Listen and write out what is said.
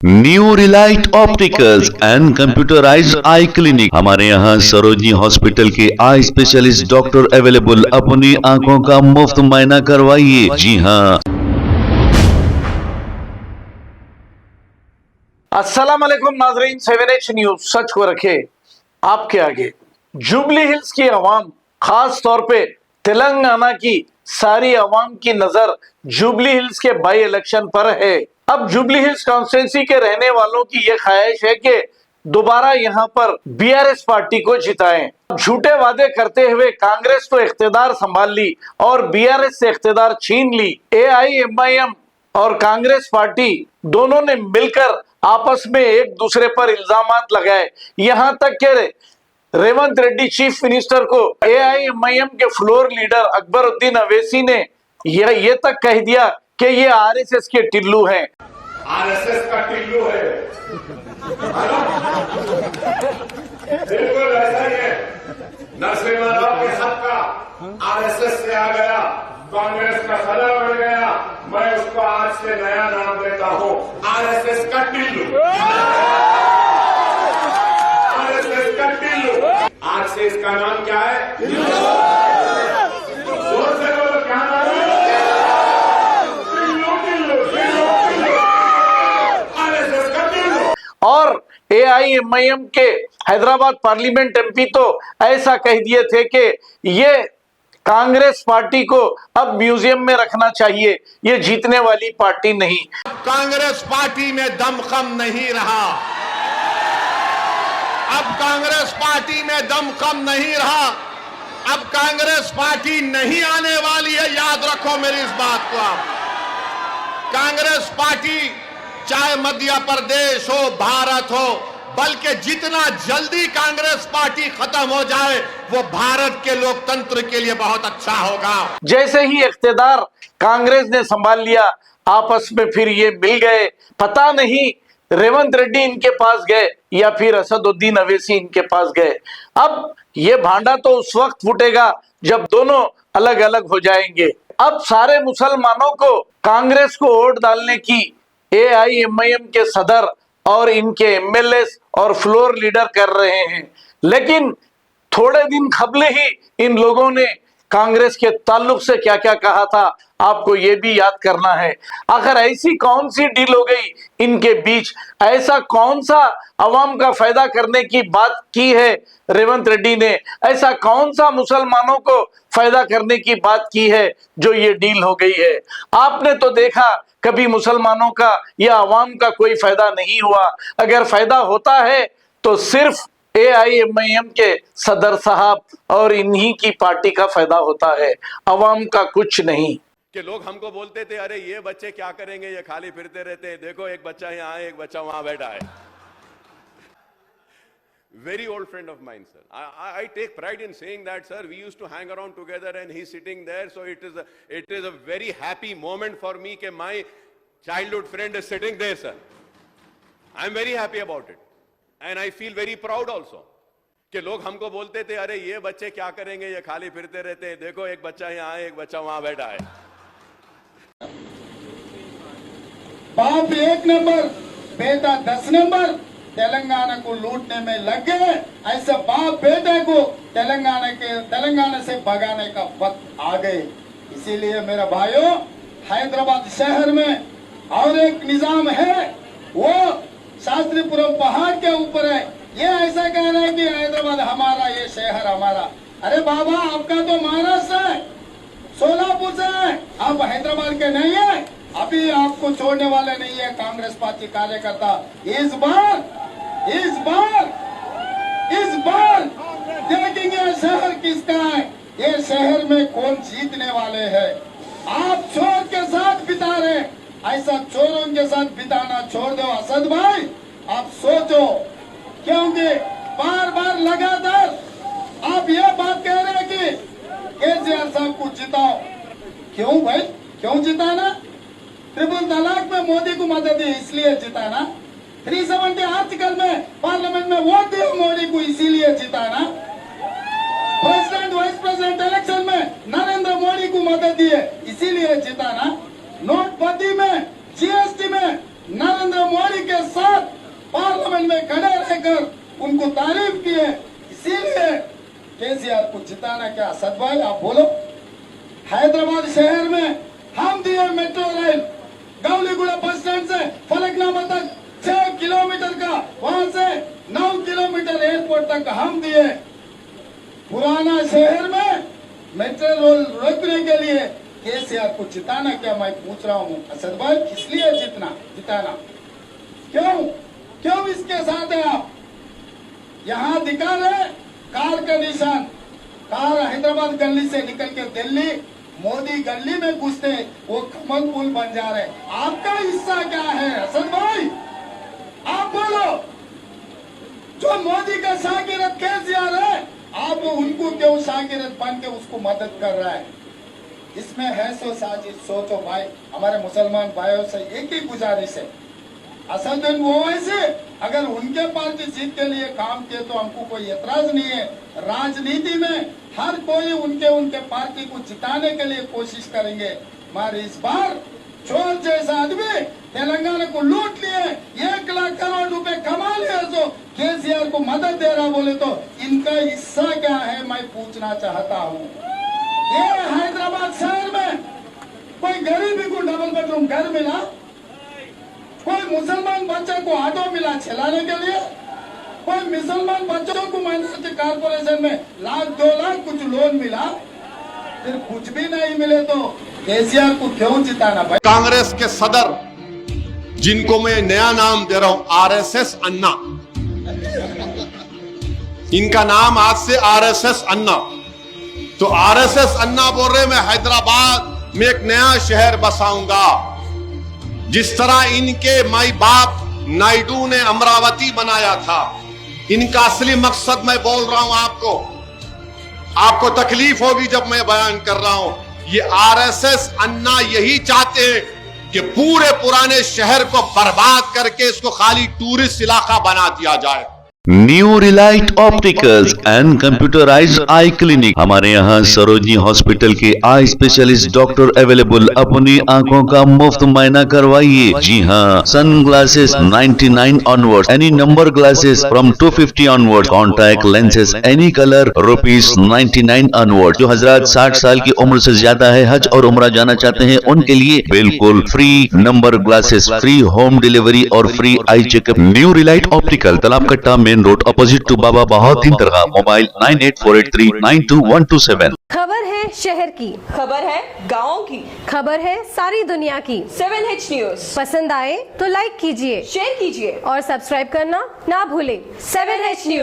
New Relight opticals and computerised I clinic. हमारे यहाँ Sarojini hospital के आई स्पेशलिस्ट डॉक्टर अवेलेबल। अपनी आंखों का मुफ्त मुआयना करवाइए। जी हाँ। अस्सलाम वालेकुम नाजरीन, 7H न्यूज सच को रखे आपके आगे। जुबली हिल्स की आवाम, खास तौर पे तेलंगाना की सारी आवाम की नजर जुबली हिल्स के बाई इलेक्शन पर है। अब जुबली हिल्स कॉन्स्टिट्यूंसी के रहने वालों की यह ख्वाहिश है कि दोबारा यहां पर बीआरएस पार्टी को जिताएं। झूठे वादे करते हुए कांग्रेस तो इख्तिदार संभाल ली और बीआरएस से इख्तिदार छीन ली। एआईएमआईएम और कांग्रेस पार्टी दोनों ने मिलकर आपस में एक दूसरे पर इल्जामात लगाए। यहां तक के रेवंत रेड्डी चीफ मिनिस्टर को एआईएमआईएम के फ्लोर लीडर अकबरुद्दीन अवैसी ने ये तक कह दिया कि ये आरएसएस के टिल्लू हैं। आरएसएस का टिल्लू है, बिल्कुल ऐसा ही है। नरसिम्हा के हक का आरएसएस से आ गया, कांग्रेस का सदर बन गया। मैं उसको आज से नया नाम देता हूं, आरएसएस का टिल्लू। आरएसएस का टिल्लू। आज से इसका नाम क्या है? जोर से बोलो, क्या नाम है? टिल्लू, टिल्लू, टिल्लू, टिल्लू। आरएसएस का टिल्लू। और एआईएमआईएम के हैदराबाद पार्लियामेंट एमपी तो ऐसा कह दिए थे कि ये कांग्रेस पार्टी को अब म्यूजियम में रखना चाहिए, ये जीतने वाली पार्टी नहीं। कांग्रेस पार्टी में दमखम नहीं रहा। अब कांग्रेस पार्टी में दमखम नहीं रहा। अब कांग्रेस पार्टी नहीं आने वाली है, याद रखो मेरी इस बात को। आप कांग्रेस पार्टी चाहे मध्य प्रदेश हो, भारत हो, बल्कि जितना जल्दी कांग्रेस पार्टी खत्म हो जाए वो भारत के लोकतंत्र के लिए बहुत अच्छा होगा। जैसे ही इख्तिदार कांग्रेस ने संभाल लिया, आपस में फिर ये मिल गए। पता नहीं रेवंत रेड्डी इनके पास गए या फिर असदुद्दीन अवैसी इनके पास गए। अब ये भांडा तो उस वक्त फूटेगा जब दोनों अलग अलग हो जाएंगे। अब सारे मुसलमानों को कांग्रेस को वोट डालने की एआईएमआईएम के सदर और इनके एमएलए और फ्लोर लीडर कर रहे हैं, लेकिन थोड़े दिन कबले ही इन लोगों ने कांग्रेस के ताल्लुक से क्या क्या कहा था, आपको यह भी याद करना है। आखिर ऐसी कौन सी डील हो गई इनके बीच? ऐसा कौन सा अवाम का फायदा करने की बात की है रेवंत रेड्डी ने? ऐसा कौन सा मुसलमानों को फायदा करने की बात की है जो ये डील हो गई है? आपने तो देखा कभी मुसलमानों का या अवाम का कोई फायदा नहीं हुआ। अगर फायदा होता है तो सिर्फ एआईएमआईएम के सदर साहब और इन्हीं की पार्टी का फायदा होता है, अवाम का कुछ नहीं। कि लोग हमको बोलते थे, अरे ये बच्चे क्या करेंगे, ये खाली फिरते रहते हैं, देखो एक बच्चा यहाँ है, एक बच्चा वहां बैठा है। Very old friend of mine, sir. I take pride in saying that, sir. We used to hang around together, and he's sitting there. So it is a very happy moment for me that my childhood friend is sitting there, sir. I'm very happy about it, and I feel very proud also. कि लोग हमको बोलते थे, अरे ये बच्चे क्या करेंगे, ये खाली फिरते रहते हैं, देखो एक बच्चा यहाँ है, एक बच्चा वहां बैठा है। बाप 1 नंबर, बेटा 10 नंबर, तेलंगाना को लूटने में लग गए। ऐसे बाप बेटे को तेलंगाना से भगाने का वक्त आ गए। इसीलिए मेरा भाइयों, हैदराबाद शहर में और एक निजाम है, वो शास्त्रीपुरम पहाड़ के ऊपर है। ये ऐसा कह रहा है कि हैदराबाद हमारा, ये शहर हमारा। अरे बाबा, आपका तो महाराष्ट्र है, सोलापुर से है, आप हैदराबाद के नहीं है। अभी आपको छोड़ने वाले नहीं है कांग्रेस पार्टी कार्यकर्ता। इस बार देखेंगे शहर किसका है, ये शहर में कौन जीतने वाले हैं। आप चोर के साथ बिता रहे, ऐसा चोरों के साथ बिताना छोड़ दो असद भाई। आप सोचो, क्योंकि बार बार लगातार आप ये बात कह रहे हैं कि केसीआर साहब को जिताओ। क्यों भाई, क्यों जिताना? ट्रिपल तलाक में मोदी को मदद दी इसलिए जिताना। 370 आर्टिकल में पार्लियामेंट में वोट दिया मोदी को इसीलिए जिताना। प्रेसिडेंट वाइस प्रेसिडेंट इलेक्शन में नरेंद्र मोदी को मदद दी इसीलिए जिताना। नोटबंदी में, जीएसटी में नरेंद्र मोदी के साथ जाकर उनको तारीफ की है। इसीलिए केसीआर को जिताना क्या असद भाई आप बोलो। हैदराबाद शहर में हम दिए metro rail, Gowliguda bus stand से फलकनामा तक 6 किलोमीटर का, वहां से 9 किलोमीटर एयरपोर्ट तक हम दिए। पुराना शहर में मेट्रो रेल रोकने के लिए केसीआर को जिताना क्या मैं पूछ रहा हूँ असद भाई, किस लिए जिताना क्यों इसके साथ है आप? यहाँ दिखा रहे कार का निशान, कार हैदराबाद गली से निकल के दिल्ली मोदी गली में घुसते वो कमल पुल बन जा रहे। आपका हिस्सा क्या है असद भाई, आप बोलो। जो मोदी का शागिर्द केसीआर है, आप उनको क्यों शागिर्द बन के उसको मदद कर रहा है? इसमें है सो साजिश, सोचो भाई। हमारे मुसलमान भाइयों से एक ही गुजारिश है, असदुद्दीन ओवैसी अगर उनके पार्टी जीत के लिए काम किए तो हमको कोई एतराज नहीं है। राजनीति में हर कोई उनके पार्टी को जिताने के लिए कोशिश करेंगे, मगर इस बार चोर जैसा आदमी तेलंगाना को लूट लिए, 1 लाख करोड़ रुपए कमा लिए, तो केसीआर को मदद दे रहा बोले तो इनका हिस्सा क्या है मैं पूछना चाहता हूँ। ये हैदराबाद शहर में कोई गरीबी को डबल बेडरूम घर मिला, कोई मुसलमान बच्चे को ऑटो मिला चलाने के लिए, कोई मुसलमान बच्चों को माइनॉरिटी कारपोरेशन में 1-2 लाख कुछ लोन मिला, फिर कुछ भी नहीं मिले तो केसीआर को क्यों जिताना भाई? कांग्रेस के सदर जिनको मैं नया नाम दे रहा हूं आरएसएस अन्ना, इनका नाम आज से आरएसएस अन्ना। तो आरएसएस अन्ना बोल रहे मैं हैदराबाद में एक नया शहर बसाऊंगा, जिस तरह इनके माई बाप नायडू ने अमरावती बनाया था। इनका असली मकसद मैं बोल रहा हूं आपको तकलीफ होगी जब मैं बयान कर रहा हूं। ये आरएसएस अन्ना यही चाहते हैं कि पूरे पुराने शहर को बर्बाद करके इसको खाली टूरिस्ट इलाका बना दिया जाए। New Relight opticals and computerised I clinic. हमारे यहाँ सरोजनी हॉस्पिटल के आई स्पेशलिस्ट डॉक्टर अवेलेबल। अपनी आंखों का मुफ्त मायना करवाइए। जी हाँ, sunglasses 99 onward, any number glasses from 250 onward, contact lenses any colour ₹99 onward. जो हजरात 60 साल की उम्र से ज्यादा है, हज और उम्रा जाना चाहते हैं, उनके लिए बिल्कुल free number glasses, free home delivery और free eye checkup. New Relight Optical, Talab Katta, main road, opposite to Baba Bahauddin Dargah. Mobile 9848392127। खबर है शहर की, खबर है गाँव की, खबर है सारी दुनिया की। 7H न्यूज पसंद आए तो लाइक कीजिए, शेयर कीजिए और सब्सक्राइब करना ना भूलें। 7H news.